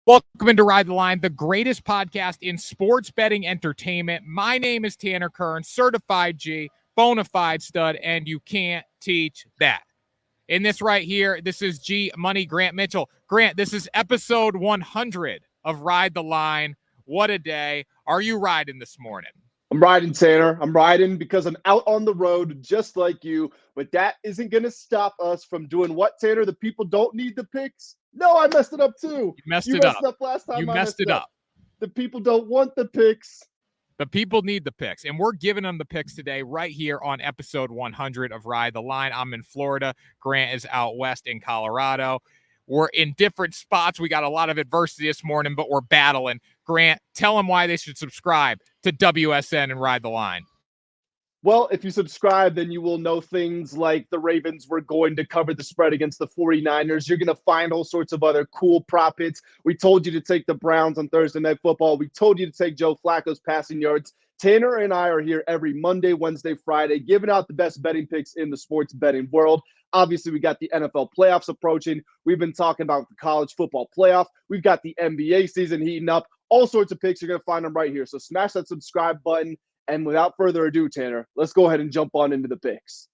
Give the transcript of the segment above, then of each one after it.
Welcome into Ride the Line, the greatest podcast in sports betting entertainment. My name is Tanner Kern, certified G, bona fide stud, and you can't teach that. In this right here, this is G Money Grant Mitchell. Grant, this is episode 100 of Ride the Line. What a day. Are you riding this morning? I'm riding, Tanner. I'm riding because I'm out on the road just like you. But that isn't going to stop us from doing what, Tanner? The people don't need the picks. No, I messed it up too. You messed You it messed up. up last time. You I messed it up. The people don't want the picks. The people need the picks, and we're giving them the picks today right here on episode 100 of Ride the Line. I'm in Florida. Grant is out west in Colorado. We're in different spots. We got a lot of adversity this morning, but we're battling. Grant, tell them why they should subscribe to WSN and Ride the Line. Well, if you subscribe, then you will know things like the Ravens were going to cover the spread against the 49ers. You're going to find all sorts of other cool prop hits. We told you to take the Browns on Thursday Night Football. We told you to take Joe Flacco's passing yards. Tanner and I are here every Monday, Wednesday, Friday, giving out the best betting picks in the sports betting world. Obviously, we got the NFL playoffs approaching. We've been talking about the college football playoff. We've got the NBA season heating up. All sorts of picks. You're going to find them right here. So smash that subscribe button. And without further ado, Tanner, let's go ahead and jump on into the picks.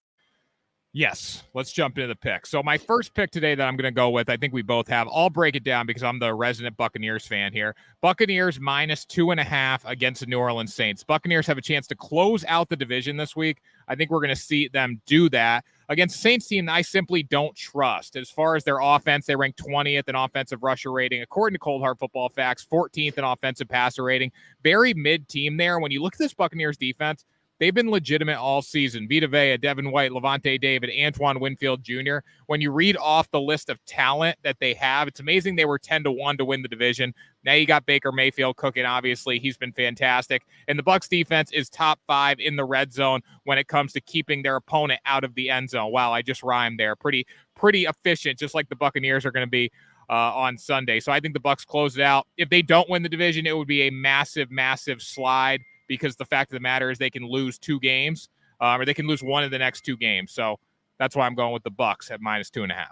Yes, let's jump into the picks. So my first pick today that I'm going to go with, I think we both have. I'll break it down because I'm the resident Buccaneers fan here. Buccaneers minus 2.5 against the New Orleans Saints. Buccaneers have a chance to close out the division this week. I think we're going to see them do that. Against the Saints team, I simply don't trust. As far as their offense, they rank 20th in offensive rusher rating. According to Cold Hard Football Facts, 14th in offensive passer rating. Very mid team there. When you look at this Buccaneers defense, they've been legitimate all season. Vita Vea, Devin White, Levante David, Antoine Winfield Jr. When you read off the list of talent that they have, it's amazing they were 10-1 to win the division. Now you got Baker Mayfield cooking, obviously. He's been fantastic. And the Bucs defense is top 5 in the red zone when it comes to keeping their opponent out of the end zone. Wow, I just rhymed there. Pretty efficient, just like the Buccaneers are going to be on Sunday. So I think the Bucs close it out. If they don't win the division, it would be a massive, massive slide, because the fact of the matter is they can lose 2 games, or they can lose one of the next 2 games. So that's why I'm going with the Bucs at minus 2.5.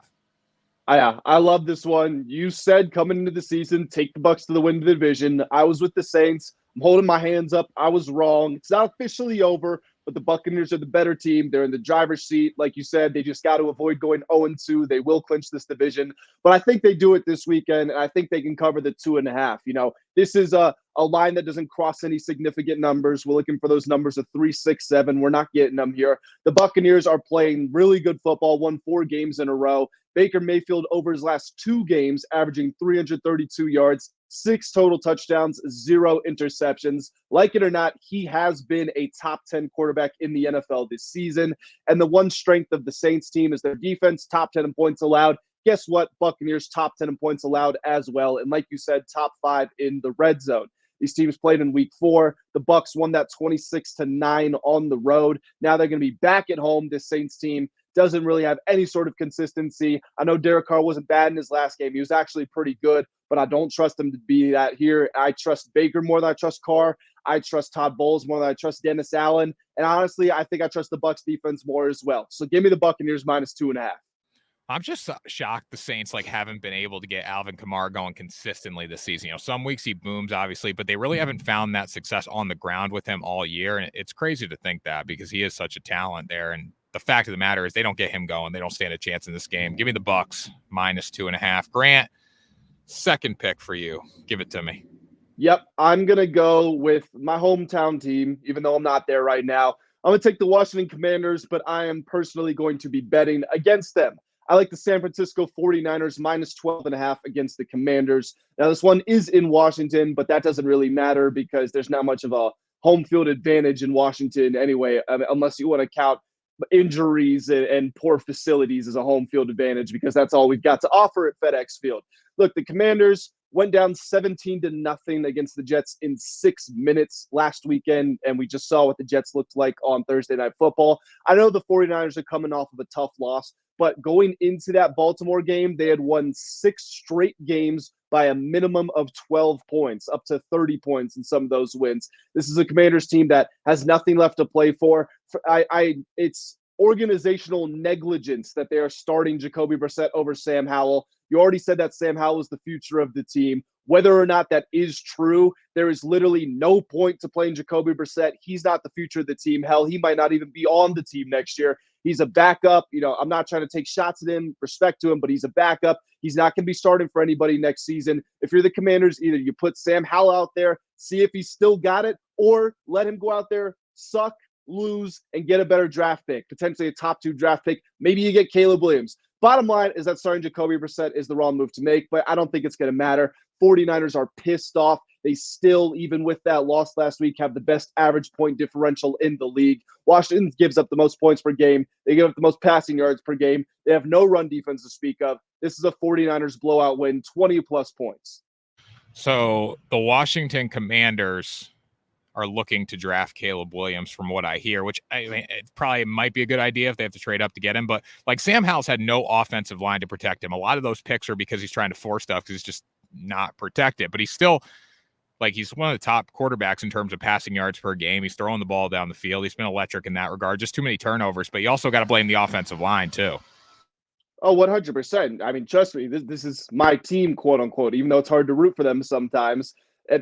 Yeah, I love this one. You said coming into the season, take the Bucs to the win of the division. I was with the Saints. I'm holding my hands up. I was wrong. It's not officially over, but the Buccaneers are the better team. They're in the driver's seat. Like you said, they just got to avoid going 0-2. They will clinch this division. But I think they do it this weekend, and I think they can cover the 2.5. You know, this is a line that doesn't cross any significant numbers. We're looking for those numbers of 3, 6, 7. We're not getting them here. The Buccaneers are playing really good football, won 4 games in a row. Baker Mayfield over his last 2 games, averaging 332 yards, 6 total touchdowns, 0 interceptions. Like it or not, he has been a top 10 quarterback in the NFL this season. And the one strength of the Saints team is their defense, top 10 in points allowed. Guess what? Buccaneers top 10 in points allowed as well. And like you said, top 5 in the red zone. These teams played in week 4. The Bucs won that 26-9 on the road. Now they're going to be back at home. This Saints team doesn't really have any sort of consistency. I know Derek Carr wasn't bad in his last game. He was actually pretty good, but I don't trust him to be that here. I trust Baker more than I trust Carr. I trust Todd Bowles more than I trust Dennis Allen. And honestly, I think I trust the Bucs defense more as well. So give me the Buccaneers minus 2.5. I'm just shocked the Saints haven't been able to get Alvin Kamara going consistently this season. You know, some weeks he booms, obviously, but they really haven't found that success on the ground with him all year. And it's crazy to think that, because he is such a talent there. And the fact of the matter is they don't get him going. They don't stand a chance in this game. Give me the Bucs minus 2.5. Grant, second pick for you. Give it to me. Yep, I'm going to go with my hometown team, even though I'm not there right now. I'm going to take the Washington Commanders, but I am personally going to be betting against them. I like the San Francisco 49ers minus 12.5 against the Commanders. Now, this one is in Washington, but that doesn't really matter because there's not much of a home field advantage in Washington anyway, unless you want to count injuries and poor facilities as a home field advantage, because that's all we've got to offer at FedEx Field. Look, the Commanders went down 17-0 against the Jets in 6 minutes last weekend, and we just saw what the Jets looked like on Thursday Night Football. I know the 49ers are coming off of a tough loss, but going into that Baltimore game, they had won 6 straight games by a minimum of 12 points, up to 30 points in some of those wins. This is a Commanders team that has nothing left to play for. It's organizational negligence that they are starting Jacoby Brissett over Sam Howell. You already said that Sam Howell is the future of the team. Whether or not that is true, there is literally no point to playing Jacoby Brissett. He's not the future of the team. Hell, he might not even be on the team next year. He's a backup. I'm not trying to take shots at him, respect to him, but he's a backup. He's not going to be starting for anybody next season. If you're the Commanders, either you put Sam Howell out there, see if he's still got it, or let him go out there, suck, lose, and get a better draft pick, potentially a top 2 draft pick. Maybe you get Caleb Williams. Bottom line is that starting Jacoby Brissett is the wrong move to make, but I don't think it's going to matter. 49ers are pissed off. They still, even with that loss last week, have the best average point differential in the league. Washington gives up the most points per game. They give up the most passing yards per game. They have no run defense to speak of. This is a 49ers blowout win, 20-plus points. So the Washington Commanders are looking to draft Caleb Williams from what I hear, which I mean, it probably might be a good idea if they have to trade up to get him. But like Sam Howell's had no offensive line to protect him. A lot of those picks are because he's trying to force stuff because he's just not protected. But he's still he's one of the top quarterbacks in terms of passing yards per game. He's throwing the ball down the field. He's been electric in that regard. Just too many turnovers. But you also got to blame the offensive line too. Oh, 100%. I mean, trust me, this is my team, quote unquote, even though it's hard to root for them sometimes.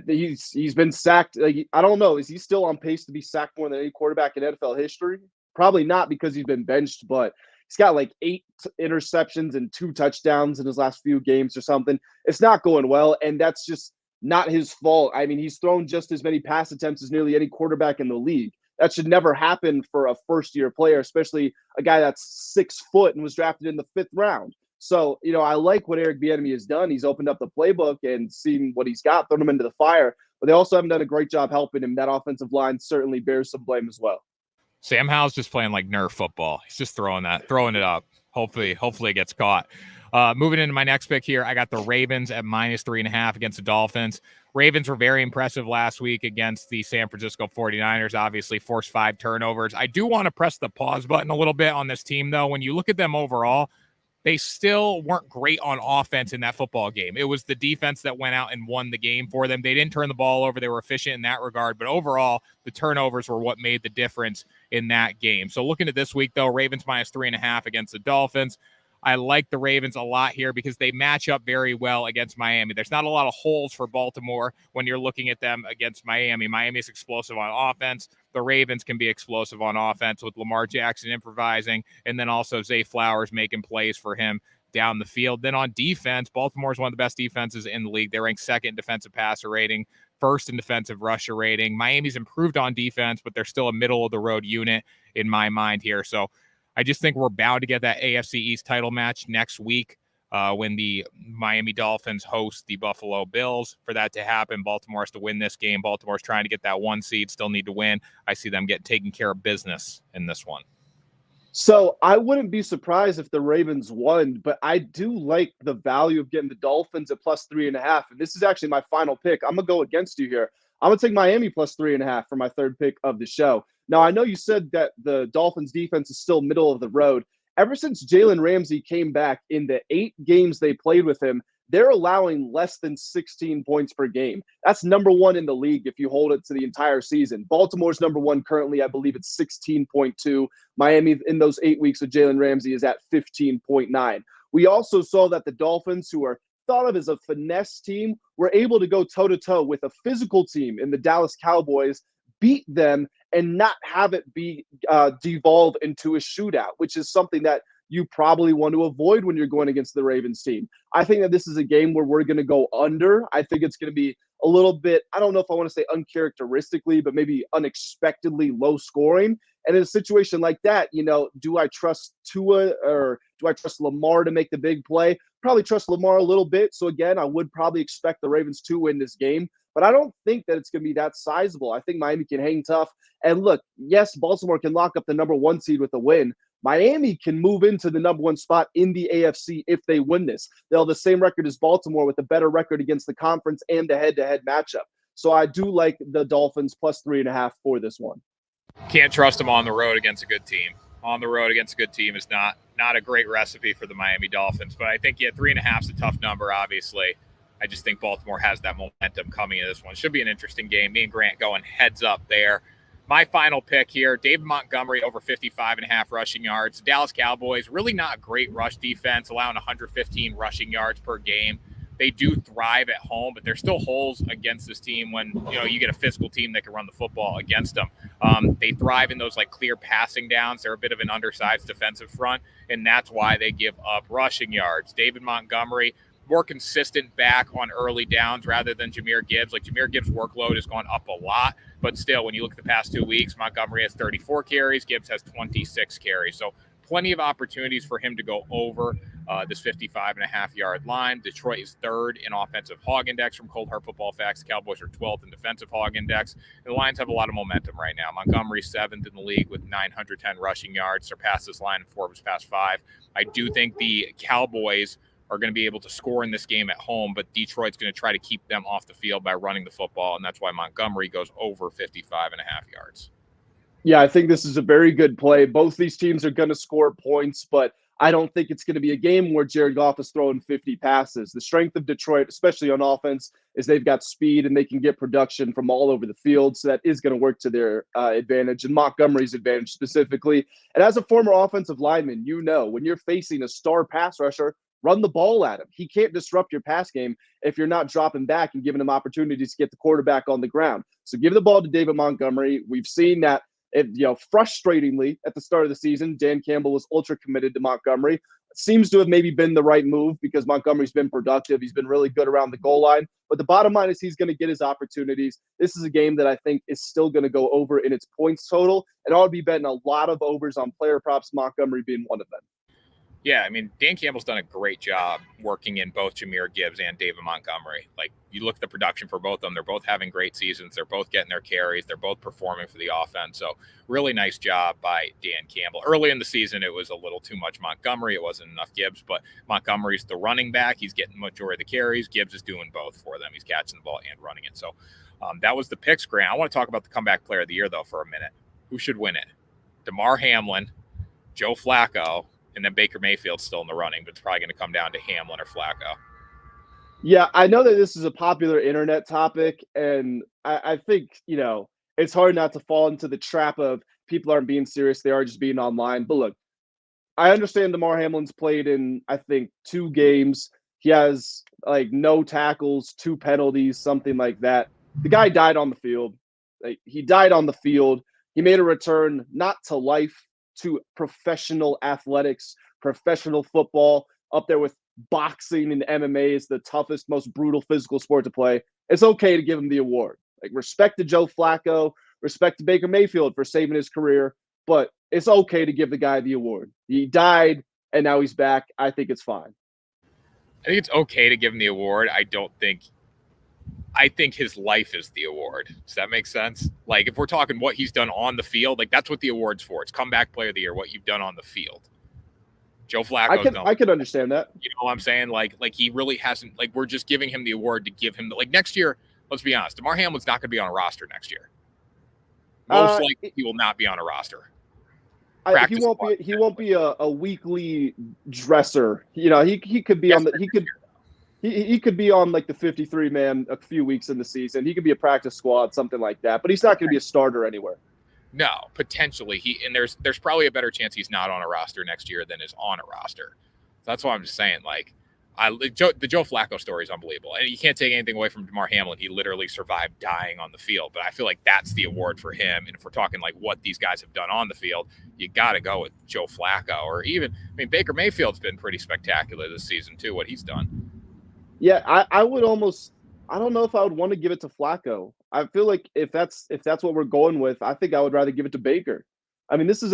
He's been sacked. I don't know. Is he still on pace to be sacked more than any quarterback in NFL history? Probably not, because he's been benched, but he's got 8 interceptions and 2 touchdowns in his last few games or something. It's not going well, and that's just not his fault. I mean, he's thrown just as many pass attempts as nearly any quarterback in the league. That should never happen for a first-year player, especially a guy that's 6 foot and was drafted in the 5th round. So, I like what Eric Bieniemy has done. He's opened up the playbook and seen what he's got, thrown him into the fire. But they also haven't done a great job helping him. That offensive line certainly bears some blame as well. Sam Howell's just playing like Nerf football. He's just throwing it up. Hopefully it gets caught. Moving into my next pick here, I got the Ravens at -3.5 against the Dolphins. Ravens were very impressive last week against the San Francisco 49ers, obviously forced 5 turnovers. I do want to press the pause button a little bit on this team, though. When you look at them overall, they still weren't great on offense in that football game. It was the defense that went out and won the game for them. They didn't turn the ball over. They were efficient in that regard. But overall, the turnovers were what made the difference in that game. So looking at this week, though, Ravens -3.5 against the Dolphins. I like the Ravens a lot here because they match up very well against Miami. There's not a lot of holes for Baltimore when you're looking at them against Miami. Miami is explosive on offense. The Ravens can be explosive on offense with Lamar Jackson improvising, and then also Zay Flowers making plays for him down the field. Then on defense, Baltimore is one of the best defenses in the league. They rank 2nd in defensive passer rating, 1st in defensive rusher rating. Miami's improved on defense, but they're still a middle-of-the-road unit in my mind here. So I just think we're bound to get that AFC East title match next week when the Miami Dolphins host the Buffalo Bills. For that to happen, Baltimore has to win this game. Baltimore's trying to get that 1 seed, still need to win. I see them taking care of business in this one. So I wouldn't be surprised if the Ravens won, but I do like the value of getting the Dolphins at +3.5. And this is actually my final pick. I'm going to go against you here. I'm going to take Miami +3.5 for my 3rd pick of the show. Now, I know you said that the Dolphins defense is still middle of the road. Ever since Jalen Ramsey came back, in the 8 games they played with him, they're allowing less than 16 points per game. That's number 1 in the league if you hold it to the entire season. Baltimore's number 1 currently. I believe it's 16.2. Miami, in those 8 weeks with Jalen Ramsey, is at 15.9. We also saw that the Dolphins, who are thought of as a finesse team, were able to go toe-to-toe with a physical team in the Dallas Cowboys, beat them, and not have it be devolve into a shootout, which is something that you probably want to avoid when you're going against the Ravens team. I think that this is a game where we're going to go under. I think it's going to be a little bit, I don't know if I want to say uncharacteristically, but maybe unexpectedly low scoring. And in a situation like that, do I trust Tua or do I trust Lamar to make the big play? Probably trust Lamar a little bit. So again, I would probably expect the Ravens to win this game, but I don't think that it's going to be that sizable. I think Miami can hang tough. And look, yes, Baltimore can lock up the number 1 seed with a win. Miami can move into the number 1 spot in the AFC if they win this. They'll have the same record as Baltimore with a better record against the conference and the head-to-head matchup. So I do like the Dolphins +3.5 for this one. Can't trust them on the road against a good team. On the road against a good team is not a great recipe for the Miami Dolphins. But I think, 3.5 is a tough number, obviously. I just think Baltimore has that momentum coming in this one. Should be an interesting game. Me and Grant going heads up there. My final pick here, David Montgomery over 55.5 rushing yards. The Dallas Cowboys, really not a great rush defense, allowing 115 rushing yards per game. they do thrive at home, but there's still holes against this team when you get a physical team that can run the football against them. They thrive in those like clear passing downs. They're a bit of an undersized defensive front, and that's why they give up rushing yards. David Montgomery, more consistent back on early downs rather than Jahmyr Gibbs. Like Jahmyr Gibbs' workload has gone up a lot, but still, when you look at the past 2 weeks, Montgomery has 34 carries, Gibbs has 26 carries. So plenty of opportunities for him to go over this 55.5-yard line. Detroit is third in offensive hog index from Cold Hard Football Facts. The Cowboys are 12th in defensive hog index. And the Lions have a lot of momentum right now. Montgomery's 7th in the league with 910 rushing yards, surpassed this line in 4 of his past 5. I do think the Cowboys are going to be able to score in this game at home, but Detroit's going to try to keep them off the field by running the football, and that's why Montgomery goes over 55.5 yards. Yeah, I think this is a very good play. Both these teams are going to score points, but I don't think it's going to be a game where Jared Goff is throwing 50 passes. The strength of Detroit, especially on offense, is they've got speed and they can get production from all over the field. So that is going to work to their advantage and Montgomery's advantage specifically. And as a former offensive lineman, when you're facing a star pass rusher, run the ball at him. He can't disrupt your pass game if you're not dropping back and giving him opportunities to get the quarterback on the ground. So give the ball to David Montgomery. We've seen that. Frustratingly, at the start of the season, Dan Campbell was ultra committed to Montgomery. It seems to have maybe been the right move because Montgomery's been productive. He's been really good around the goal line. But the bottom line is he's going to get his opportunities. This is a game that I think is still going to go over in its points total. And I'll be betting a lot of overs on player props, Montgomery being one of them. Yeah, I mean, Dan Campbell's done a great job working in both Jahmyr Gibbs and David Montgomery. Like, you look at the production for both of them, they're both having great seasons. They're both getting their carries. They're both performing for the offense. So really nice job by Dan Campbell. Early in the season, it was a little too much Montgomery. It wasn't enough Gibbs, but Montgomery's the running back. He's getting the majority of the carries. Gibbs is doing both for them. He's catching the ball and running it. So that was the picks, Grant. I want to talk about the comeback player of the year, though, for a minute. Who should win it? Damar Hamlin, Joe Flacco, and then Baker Mayfield's still in the running, but it's probably going to come down to Hamlin or Flacco. Yeah, I know that this is a popular internet topic, and I think, it's hard not to fall into the trap of people aren't being serious. They are just being online. But look, I understand Damar Hamlin's played in, I think, 2 games. He has, no tackles, 2 penalties, something like that. The guy died on the field. He died on the field. He made a return not to life, to professional athletics, professional football, up there with boxing and MMA is the toughest, most brutal physical sport to play. It's okay to give him the award. Respect to Joe Flacco, respect to Baker Mayfield for saving his career, but it's okay to give the guy the award. He died, and now he's back. I think it's fine. I think it's okay to give him the award. I think his life is the award. Does that make sense? Like, if we're talking what he's done on the field, that's what the award's for. It's comeback player of the year, what you've done on the field. Joe Flacco. I could understand that. You know what I'm saying? Like he really hasn't. We're just giving him the award to give him next year. Let's be honest. Damar Hamlin's not going to be on a roster next year. Most likely, he will not be on a roster. He won't be a weekly dresser. He could be on the. He could be on the 53-man a few weeks in the season. He could be a practice squad, something like that. But he's not going to be a starter anywhere. No, potentially there's probably a better chance he's not on a roster next year than is on a roster. That's why I'm just saying, the Joe Flacco story is unbelievable, and you can't take anything away from Damar Hamlin. He literally survived dying on the field, but I feel like that's the award for him. And if we're talking what these guys have done on the field, you got to go with Joe Flacco, or even Baker Mayfield's been pretty spectacular this season too. What he's done. Yeah, I would almost. I don't know if I would want to give it to Flacco. I feel like if that's what we're going with, I think I would rather give it to Baker. This is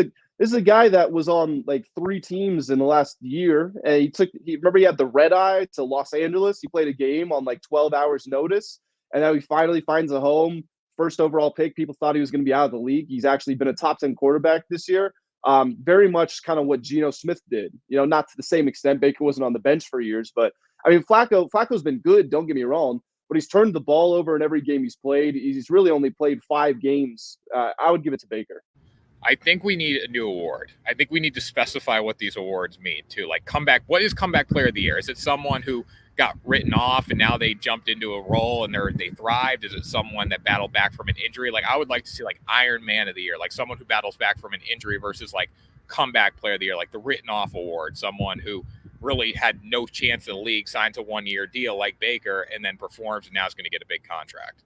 a guy that was on 3 teams in the last year, and remember he had the red eye to Los Angeles. He played a game on 12 hours notice, and now he finally finds a home. First overall pick. People thought he was going to be out of the league. He's actually been a top 10 quarterback this year. Very much kind of what Geno Smith did. Not to the same extent. Baker wasn't on the bench for years, but Flacco's been good. Don't get me wrong. But he's turned the ball over in every game he's played. He's really only played 5 games. I would give it to Baker. I think we need a new award. I think we need to specify what these awards mean too. What is comeback player of the year? Is it someone who got written off and now they jumped into a role and they thrived? Is it someone that battled back from an injury? Like, I would like to see like Iron Man of the Year, like someone who battles back from an injury versus like comeback player of the year, like the written off award, someone who really had no chance in the league, signed to 1 year deal like Baker, and then performs and now is going to get a big contract.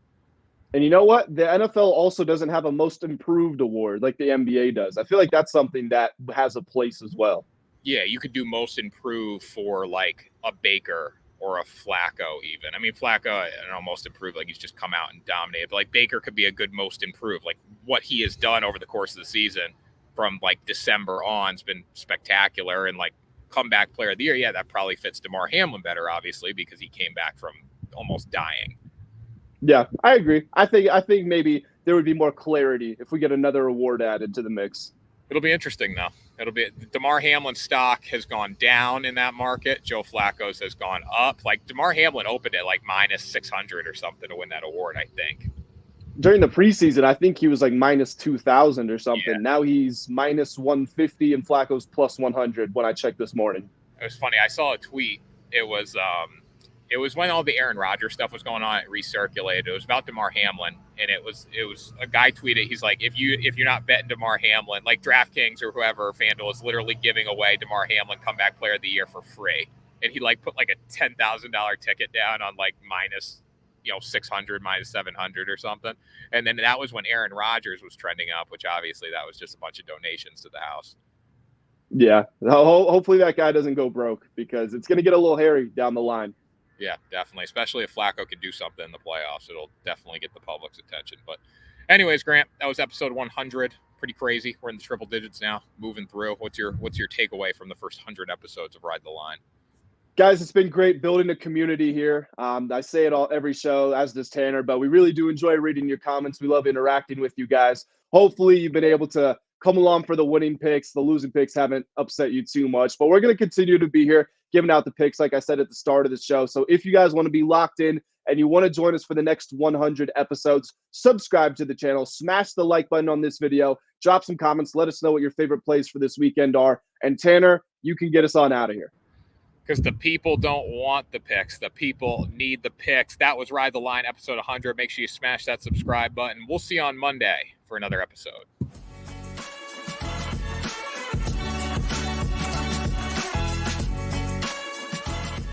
And you know what? The NFL also doesn't have a most improved award like the NBA does. I feel like that's something that has a place as well. Yeah, you could do most improved for like a Baker or a Flacco even. I mean, Flacco, I don't know, most improved, like he's just come out and dominated. But like Baker could be a good most improved. Like what he has done over the course of the season from like December on has been spectacular. And like comeback player of the year, yeah, that probably fits DeMar Hamlin better, obviously, because he came back from almost dying. Yeah, I agree. I think maybe there would be more clarity if we get another award added to the mix. It'll be interesting, though. It'll be DeMar Hamlin's stock has gone down in that market. Joe Flacco's has gone up. Like DeMar Hamlin opened at like minus 600 or something to win that award, I think. During the preseason, I think he was like minus 2,000 or something. Yeah. Now he's minus 150 and Flacco's plus 100 when I checked this morning. It was funny. I saw a tweet. It was when all the Aaron Rodgers stuff was going on. It recirculated. It was about DeMar Hamlin, and it was a guy tweeted. He's like, if you're not betting DeMar Hamlin, like DraftKings or whoever, FanDuel is literally giving away DeMar Hamlin comeback player of the year for free. And he like put like a $10,000 ticket down on like minus 600, minus 700 or something. And then that was when Aaron Rodgers was trending up, which obviously that was just a bunch of donations to the house. Yeah, hopefully that guy doesn't go broke because it's going to get a little hairy down the line. Yeah, definitely. Especially if Flacco could do something in the playoffs, it'll definitely get the public's attention. But anyways, Grant, that was episode 100. Pretty crazy. We're in the triple digits now, moving through. What's your takeaway from the first 100 episodes of Ride the Line? Guys, it's been great building a community here. I say it every show, as does Tanner, but we really do enjoy reading your comments. We love interacting with you guys. Hopefully you've been able to come along for the winning picks. The losing picks haven't upset you too much, but we're going to continue to be here giving out the picks, like I said at the start of the show. So if you guys want to be locked in and you want to join us for the next 100 episodes, subscribe to the channel, smash the like button on this video, drop some comments, let us know what your favorite plays for this weekend are. And Tanner, you can get us on out of here. Because the people don't want the picks. The people need the picks. That was Ride the Line, episode 100. Make sure you smash that subscribe button. We'll see you on Monday for another episode.